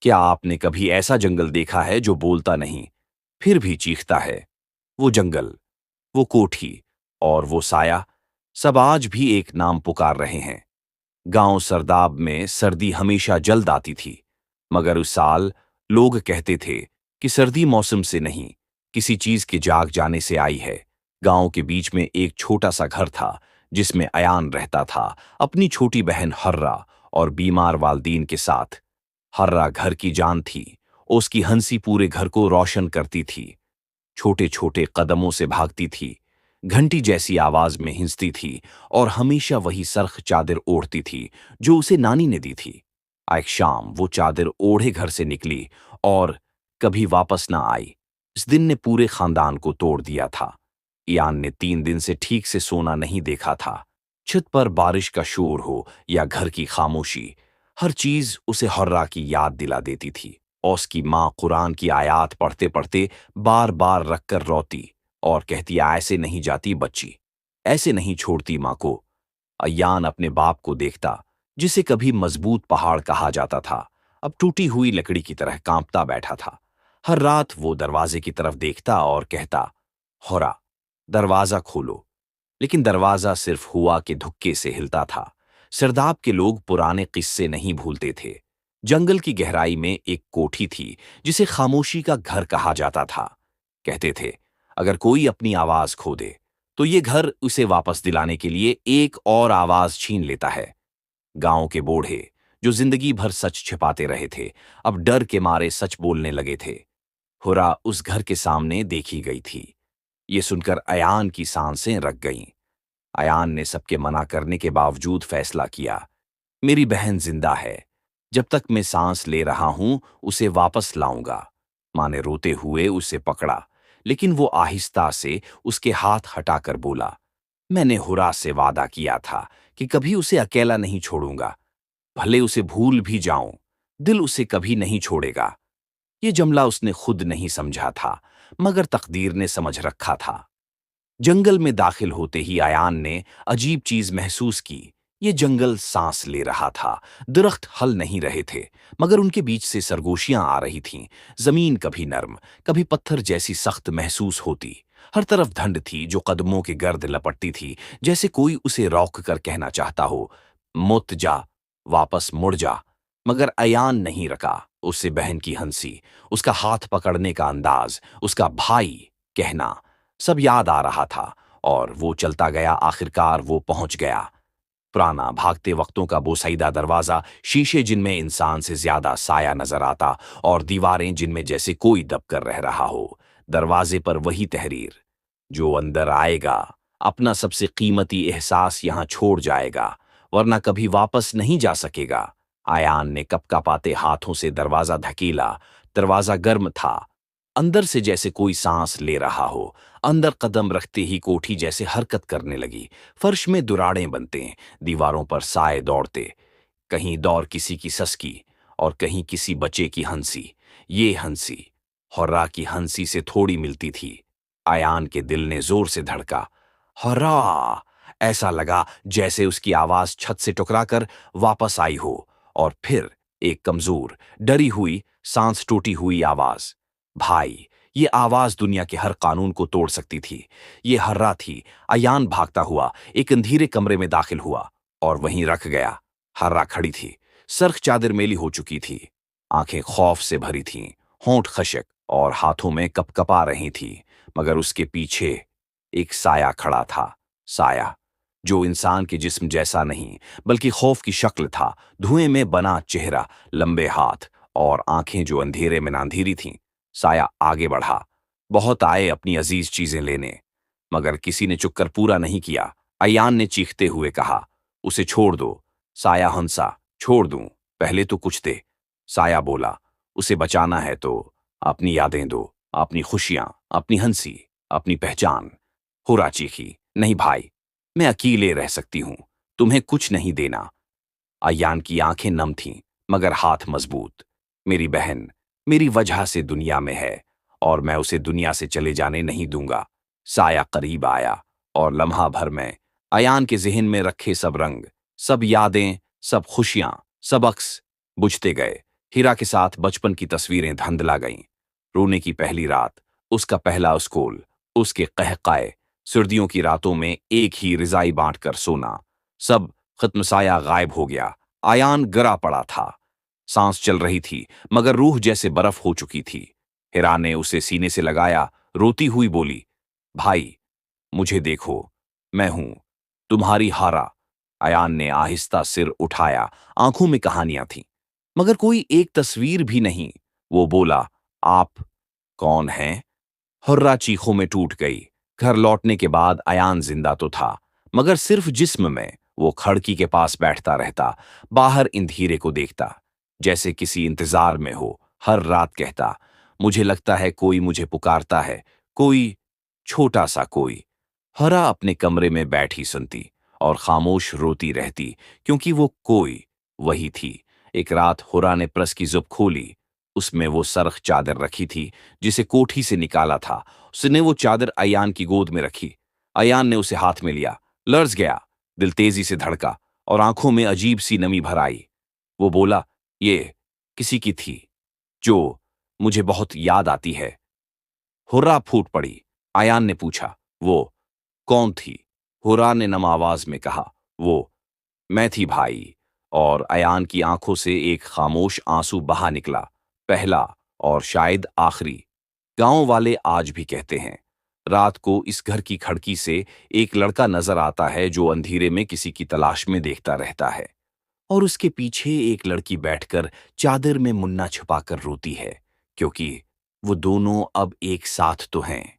क्या आपने कभी ऐसा जंगल देखा है जो बोलता नहीं, फिर भी चीखता है? वो जंगल, वो कोठी और वो साया, सब आज भी एक नाम पुकार रहे हैं। गांव सरदाब में सर्दी हमेशा जल्द आती थी, मगर उस साल लोग कहते थे कि सर्दी मौसम से नहीं, किसी चीज के जाग जाने से आई है। गांव के बीच में एक छोटा सा घर था, जिसमें अयान रहता था, अपनी छोटी बहन हर्रा और बीमार वालदीन के साथ। हर्रा घर की जान थी, उसकी हंसी पूरे घर को रोशन करती थी। छोटे छोटे कदमों से भागती थी, घंटी जैसी आवाज में हिंसती थी और हमेशा वही सरख चादर ओढ़ती थी जो उसे नानी ने दी थी। एक शाम वो चादर ओढ़े घर से निकली और कभी वापस ना आई। इस दिन ने पूरे खानदान को तोड़ दिया था। यान ने 3 दिन से ठीक से सोना नहीं देखा था। छत पर बारिश का शोर हो या घर की खामोशी, हर चीज उसे हर्रा की याद दिला देती थी। और उसकी माँ कुरान की आयत पढ़ते पढ़ते बार बार रखकर रोती और कहती, ऐसे नहीं जाती बच्ची, ऐसे नहीं छोड़ती माँ को। अयान अपने बाप को देखता, जिसे कभी मजबूत पहाड़ कहा जाता था, अब टूटी हुई लकड़ी की तरह कांपता बैठा था। हर रात वो दरवाजे की तरफ देखता और कहता, होरा, दरवाजा खोलो। लेकिन दरवाजा सिर्फ हुआ के धुक्के से हिलता था। सरदाब के लोग पुराने किस्से नहीं भूलते थे। जंगल की गहराई में एक कोठी थी, जिसे खामोशी का घर कहा जाता था। कहते थे, अगर कोई अपनी आवाज खो दे, तो ये घर उसे वापस दिलाने के लिए एक और आवाज छीन लेता है। गांव के बूढ़े, जो जिंदगी भर सच छिपाते रहे थे, अब डर के मारे सच बोलने लगे थे। हुरा उस घर के सामने देखी गई थी। ये सुनकर अयान की सांसें रक गईं। अयान ने सबके मना करने के बावजूद फैसला किया, मेरी बहन जिंदा है, जब तक मैं सांस ले रहा हूं उसे वापस लाऊंगा। मां ने रोते हुए उसे पकड़ा, लेकिन वो आहिस्ता से उसके हाथ हटाकर बोला, मैंने हुरा से वादा किया था कि कभी उसे अकेला नहीं छोड़ूंगा। भले उसे भूल भी जाऊं, दिल उसे कभी नहीं छोड़ेगा। ये जुमला उसने खुद नहीं समझा था, मगर तकदीर ने समझ रखा था। जंगल में दाखिल होते ही अयान ने अजीब चीज महसूस की। ये जंगल सांस ले रहा था। दरख्त हल नहीं रहे थे, मगर उनके बीच से सरगोशियां आ रही थीं। जमीन कभी नर्म, कभी पत्थर जैसी सख्त महसूस होती। हर तरफ धंध थी जो कदमों के गर्द लपटती थी, जैसे कोई उसे रोक कर कहना चाहता हो, मुत जा, वापस मुड़ जा। मगर अयान नहीं रका। उससे बहन की हंसी, उसका हाथ पकड़ने का अंदाज, उसका भाई कहना, सब याद आ रहा था। और वो चलता गया, आखिरकार वो पहुंच गया। पुराना भागते वक्तों का बोसीदा दरवाजा, शीशे जिनमें इंसान से ज्यादा साया नजर आता और दीवारें जिनमें जैसे कोई दबकर रह रहा हो। दरवाजे पर वही तहरीर, जो अंदर आएगा अपना सबसे कीमती एहसास यहां छोड़ जाएगा, वरना कभी वापस नहीं जा सकेगा। आयान ने कपकपाते हाथों से दरवाजा धकेला। दरवाजा गर्म था, अंदर से जैसे कोई सांस ले रहा हो। अंदर कदम रखते ही कोठी जैसे हरकत करने लगी। फर्श में दुराड़ें बनते, दीवारों पर साए दौड़ते, कहीं दौर किसी की ससकी और कहीं किसी बच्चे की हंसी। ये हंसी हर्रा की हंसी से थोड़ी मिलती थी। आयान के दिल ने जोर से धड़का, हर्रा! ऐसा लगा जैसे उसकी आवाज छत से टकराकर वापस आई हो। और फिर एक कमजोर, डरी हुई, सांस टूटी हुई आवाज, भाई। ये आवाज दुनिया के हर कानून को तोड़ सकती थी। ये हर्रा थी। अयान भागता हुआ एक अंधेरे कमरे में दाखिल हुआ और वहीं रख गया। हर्रा खड़ी थी, सर्ख चादर मेली हो चुकी थी, आंखें खौफ से भरी थीं, होंठ खशक और हाथों में कपकपा रही थी। मगर उसके पीछे एक साया खड़ा था। साया जो इंसान के जिस्म जैसा नहीं, बल्कि खौफ की शक्ल था। धुएं में बना चेहरा, लंबे हाथ और आंखें जो अंधेरे में नांधीरी थीं। साया आगे बढ़ा। बहुत आए अपनी अजीज चीजें लेने, मगर किसी ने चुपकर पूरा नहीं किया। अयान ने चीखते हुए कहा, उसे छोड़ दो। साया हंसा, छोड़ दूं, पहले तो कुछ दे। साया बोला, उसे बचाना है तो अपनी यादें दो, अपनी खुशियां, अपनी हंसी, अपनी पहचान। हुरा चीखी, नहीं भाई, मैं अकेले रह सकती हूं, तुम्हें कुछ नहीं देना। अयान की आंखें नम थीं, मगर हाथ मजबूत। मेरी बहन मेरी वजह से दुनिया में है, और मैं उसे दुनिया से चले जाने नहीं दूंगा। साया करीब आया और लम्हा भर में अयान के जिहन में रखे सब रंग, सब यादें, सब खुशियां, सब अक्स बुझते गए। हीरा के साथ बचपन की तस्वीरें धुंधला गईं। रोने की पहली रात, उसका पहला स्कूल, उसके कहकाए, सर्दियों की रातों में एक ही रिजाई बांटकर सोना, सब खत्म, साया गायब हो गया। आयान गिरा पड़ा था। सांस चल रही थी, मगर रूह जैसे बर्फ हो चुकी थी। हिरा ने उसे सीने से लगाया, रोती हुई बोली, भाई, मुझे देखो, मैं हूं, तुम्हारी हारा। अयान ने आहिस्ता सिर उठाया। आंखों में कहानियां थीं, मगर कोई एक तस्वीर भी नहीं। वो बोला, आप कौन हैं? हुर्रा चीखों में टूट गई। घर लौटने के बाद अयान जिंदा तो था, मगर सिर्फ जिस्म में। वो खिड़की के पास बैठता रहता, बाहर इंधीरे को देखता, जैसे किसी इंतजार में हो। हर रात कहता, मुझे लगता है कोई मुझे पुकारता है, कोई, छोटा सा कोई। हरा अपने कमरे में बैठी सुनती और खामोश रोती रहती, क्योंकि वो कोई वही थी। एक रात हुरा ने प्रेस की जुब खोली। उसमें वो सरख चादर रखी थी, जिसे कोठी से निकाला था। उसने वो चादर अयान की गोद में रखी। अयान ने उसे हाथ में लिया, लर्ज गया, दिल तेजी से धड़का और आंखों में अजीब सी नमी भर आई। वो बोला, ये किसी की थी, जो मुझे बहुत याद आती है। हुर्रा फूट पड़ी। अयान ने पूछा, वो कौन थी? हुर्रा ने नम आवाज में कहा, वो मैं थी भाई। और अयान की आंखों से एक खामोश आंसू बहा निकला, पहला और शायद आखिरी। गांव वाले आज भी कहते हैं, रात को इस घर की खिड़की से एक लड़का नजर आता है जो अंधेरे में किसी की तलाश में देखता रहता है, और उसके पीछे एक लड़की बैठकर चादर में मुन्ना छुपाकर रोती है, क्योंकि वो दोनों अब एक साथ तो हैं,